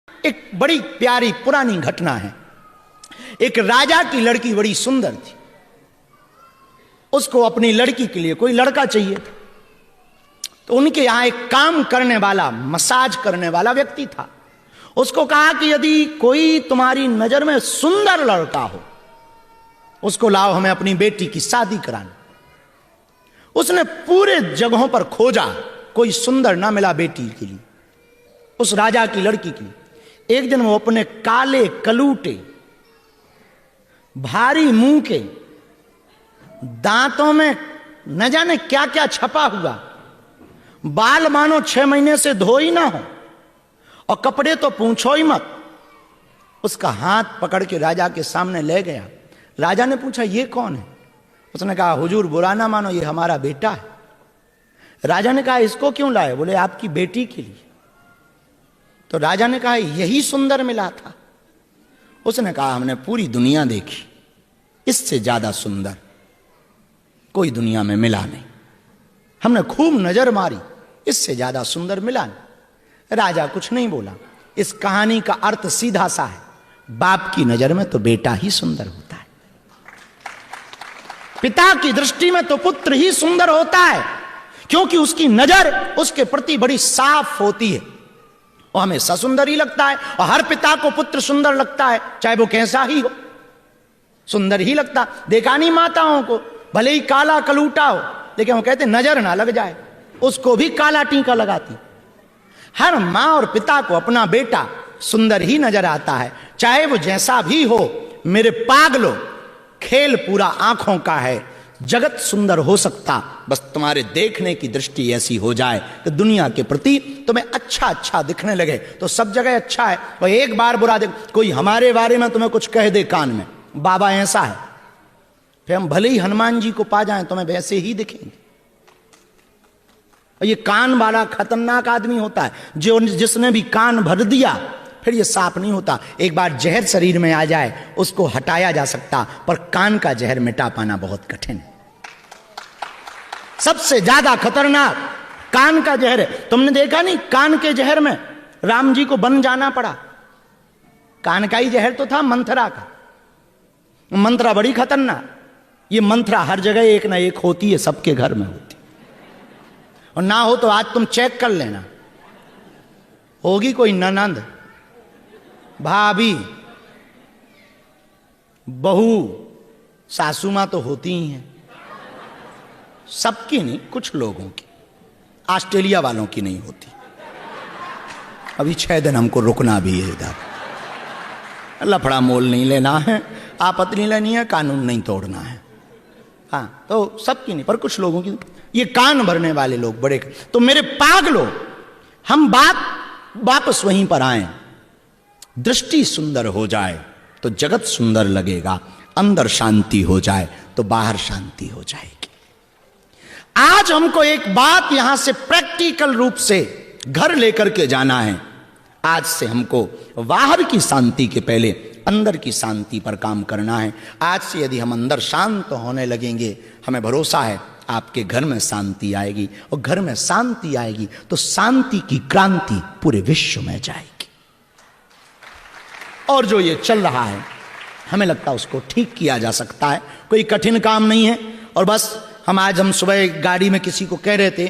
एक बड़ी प्यारी पुरानी घटना है। एक राजा की लड़की बड़ी सुंदर थी। उसको अपनी लड़की के लिए कोई लड़का चाहिए था। तो उनके यहां एक काम करने वाला, मसाज करने वाला व्यक्ति था। उसको कहा कि यदि कोई तुम्हारी नजर में सुंदर लड़का हो, उसको लाओ, हमें अपनी बेटी की शादी करानी। उसने पूरे जगहों पर खोजा, कोई सुंदर ना मिला बेटी के लिए, उस राजा की लड़की के लिए। एक दिन वो अपने काले कलूटे, भारी मुंह के, दांतों में न जाने क्या क्या छपा हुआ, बाल मानो 6 महीने से धो ही ना हो, और कपड़े तो पूछो ही मत, उसका हाथ पकड़ के राजा के सामने ले गया। राजा ने पूछा, ये कौन है? उसने कहा, हुजूर बुरा ना मानो, ये हमारा बेटा है। राजा ने कहा, इसको क्यों लाए? बोले, आपकी बेटी के लिए। तो राजा ने कहा, यही सुंदर मिला था? उसने कहा, हमने पूरी दुनिया देखी, इससे ज्यादा सुंदर कोई दुनिया में मिला नहीं। हमने खूब नजर मारी, इससे ज्यादा सुंदर मिला नहीं। राजा कुछ नहीं बोला। इस कहानी का अर्थ सीधा सा है, बाप की नजर में तो बेटा ही सुंदर होता है, पिता की दृष्टि में तो पुत्र ही सुंदर होता है, क्योंकि उसकी नजर उसके प्रति बड़ी साफ होती है, वो हमेशा सुंदर ही लगता है। और हर पिता को पुत्र सुंदर लगता है, चाहे वो कैसा ही हो, सुंदर ही लगता। देखा नहीं माताओं को, भले ही काला कलूटा हो, लेकिन वो कहते नजर ना लग जाए, उसको भी काला टीका लगाती। हर मां और पिता को अपना बेटा सुंदर ही नजर आता है, चाहे वो जैसा भी हो। मेरे पागलो, खेल पूरा आंखों का है, जगत सुंदर हो सकता, बस तुम्हारे देखने की दृष्टि ऐसी हो जाए कि दुनिया के प्रति तुम्हें अच्छा अच्छा दिखने लगे, तो सब जगह अच्छा है। और एक बार बुरा देख, कोई हमारे बारे में तुम्हें कुछ कह दे कान में, बाबा ऐसा है, फिर हम भले ही हनुमान जी को पा जाएं, तुम्हें वैसे ही दिखेंगे। और ये कान वाला खतरनाक आदमी होता है, जो जिसने भी कान भर दिया फिर ये साफ नहीं होता। एक बार जहर शरीर में आ जाए, उसको हटाया जा सकता, पर कान का जहर मिटा पाना बहुत कठिन है। सबसे ज्यादा खतरनाक कान का जहर है। तुमने देखा नहीं, कान के जहर में राम जी को वन जाना पड़ा। कान का ही जहर तो था, मंथरा का। मंथरा बड़ी खतरनाक। ये मंथरा हर जगह एक ना एक होती है, सबके घर में होती, और ना हो तो आज तुम चेक कर लेना, होगी कोई ननंद, भाभी, बहू, सासू मां तो होती ही हैं, सबकी नहीं, कुछ लोगों की। ऑस्ट्रेलिया वालों की नहीं होती। अभी 6 दिन हमको रुकना भी है इधर, लफड़ा मोल नहीं लेना है, आपत्ति नहीं लेनी है, कानून नहीं तोड़ना है। हाँ, तो सबकी नहीं, पर कुछ लोगों की। ये कान भरने वाले लोग बड़े। तो मेरे पागलों, हम वापस वहीं पर आए। दृष्टि सुंदर हो जाए तो जगत सुंदर लगेगा, अंदर शांति हो जाए तो बाहर शांति हो जाएगी। आज हमको एक बात यहां से प्रैक्टिकल रूप से घर लेकर के जाना है। आज से हमको बाहर की शांति के पहले अंदर की शांति पर काम करना है। आज से यदि हम अंदर शांत होने लगेंगे, हमें भरोसा है आपके घर में शांति आएगी, और घर में शांति आएगी तो शांति की क्रांति पूरे विश्व में जाएगी। और जो ये चल रहा है, हमें लगता है उसको ठीक किया जा सकता है, कोई कठिन काम नहीं है। और बस हम सुबह गाड़ी में किसी को कह रहे थे,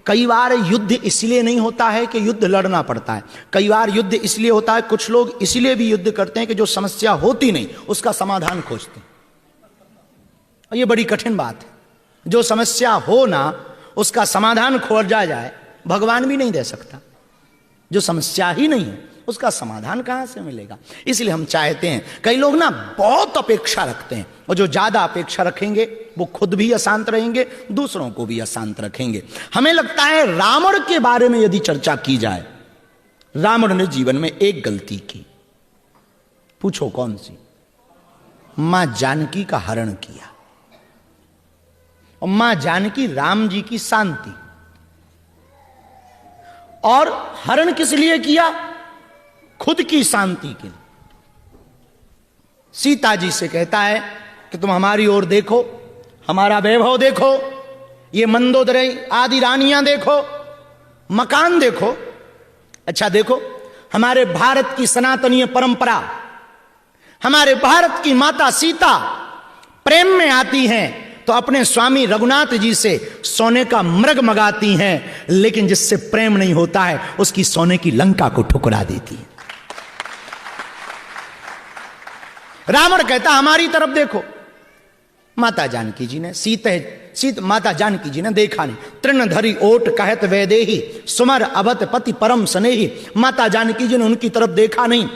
कई बार युद्ध इसलिए नहीं होता है कि युद्ध लड़ना पड़ता है, कई बार युद्ध इसलिए होता है, कुछ लोग इसलिए भी युद्ध करते हैं कि जो समस्या होती नहीं उसका समाधान खोजते हैं। और ये बड़ी कठिन बात है। जो समस्या हो ना, उसका समाधान खोजा जाए, भगवान भी नहीं दे सकता। जो समस्या ही नहीं है, उसका समाधान कहां से मिलेगा? इसलिए हम चाहते हैं, कई लोग ना बहुत अपेक्षा रखते हैं, और जो ज्यादा अपेक्षा रखेंगे वो खुद भी अशांत रहेंगे, दूसरों को भी अशांत रखेंगे। हमें लगता है रावण के बारे में यदि चर्चा की जाए, रावण ने जीवन में एक गलती की, पूछो कौन सी? मां जानकी का हरण किया। और मां जानकी राम जी की शांति, और हरण किस लिए किया? खुद की शांति के लिए। सीता जी से कहता है कि तुम हमारी ओर देखो, हमारा वैभव देखो, ये मंदोदरी आदि रानियां देखो, मकान देखो, अच्छा देखो, हमारे भारत की सनातनीय परंपरा, हमारे भारत की माता सीता प्रेम में आती हैं तो अपने स्वामी रघुनाथ जी से सोने का मृग मंगाती हैं, लेकिन जिससे प्रेम नहीं होता है उसकी सोने की लंका को ठुकरा देती है। रावण कहता हमारी तरफ देखो। माता जानकी जी ने सीत माता जानकी जी ने देखा नहीं। तृणधरी ओट कहत वैदेही सुमर अवत पति परम स्नेही। माता जानकी जी ने उनकी तरफ देखा नहीं,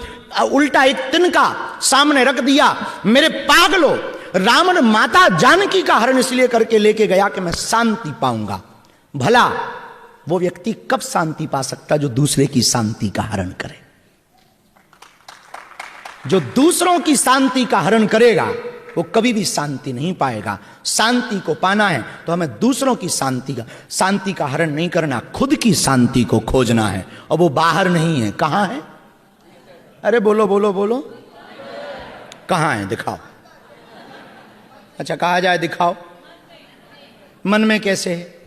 उल्टा एक तिनका सामने रख दिया। मेरे पागलो, रावण माता जानकी का हरण इसलिए करके लेके गया कि मैं शांति पाऊंगा। भला वो व्यक्ति कब शांति पा सकता जो दूसरे की शांति का हरण करे? जो दूसरों की शांति का हरण करेगा वो कभी भी शांति नहीं पाएगा। शांति को पाना है तो हमें दूसरों की शांति का हरण नहीं करना, खुद की शांति को खोजना है। और वो बाहर नहीं है, कहां है? अरे बोलो बोलो बोलो, कहां है? दिखाओ। अच्छा, कहा जाए दिखाओ। मन में कैसे है?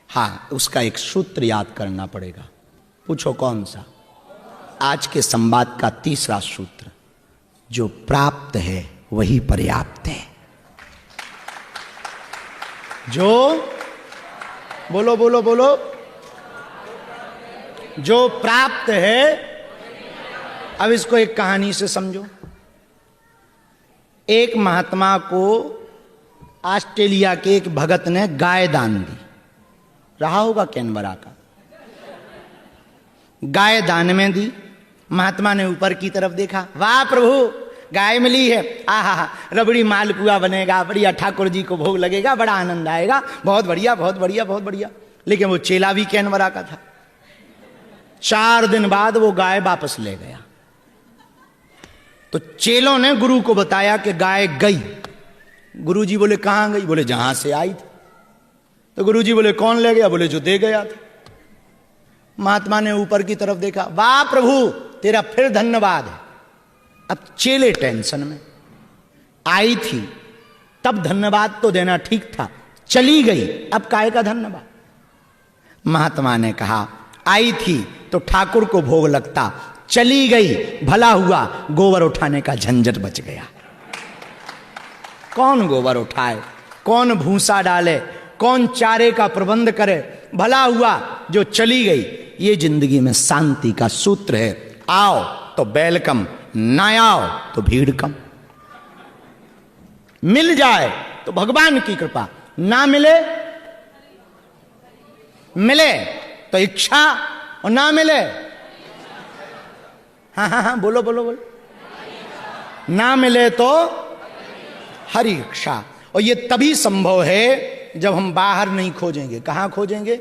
हाँ, उसका एक सूत्र याद करना पड़ेगा। पूछो कौन सा? आज के संवाद का तीसरा सूत्र, जो प्राप्त है वही पर्याप्त है। जो बोलो बोलो बोलो, जो प्राप्त है। अब इसको एक कहानी से समझो। एक महात्मा को ऑस्ट्रेलिया के एक भगत ने गाय दान दी। रहा होगा कैनबरा का। गाय दान में दी। महात्मा ने ऊपर की तरफ देखा, वाह प्रभु, गाय मिली है, आहा, रबड़ी मालपुआ बनेगा, बढ़िया, ठाकुर जी को भोग लगेगा, बड़ा आनंद आएगा, बहुत बढ़िया बहुत बढ़िया बहुत बढ़िया। लेकिन वो चेला भी कैनबरा का था। 4 दिन बाद वो गाय वापस ले गया। तो चेलों ने गुरु को बताया कि गाय गई। गुरु जी बोले कहां गई? बोले जहां से आई थी। तो गुरु जी बोले कौन ले गया? बोले जो दे गया था। महात्मा ने ऊपर की तरफ देखा, वाह प्रभु, तेरा फिर धन्यवाद है। अब चेले टेंशन में, आई थी तब धन्यवाद तो देना ठीक था, चली गई अब काहे का धन्यवाद? महात्मा ने कहा, आई थी तो ठाकुर को भोग लगता, चली गई भला हुआ, गोबर उठाने का झंझट बच गया। कौन गोबर उठाए, कौन भूसा डाले, कौन चारे का प्रबंध करे? भला हुआ जो चली गई। ये जिंदगी में शांति का सूत्र है। आओ तो वेलकम, ना आओ तो भीड़ कम। मिल जाए तो भगवान की कृपा, ना मिले मिले तो इच्छा, और ना मिले हाँ हाँ हाँ बोलो बोलो बोलो, ना मिले तो हरि इच्छा। और ये तभी संभव है जब हम बाहर नहीं खोजेंगे। कहां खोजेंगे?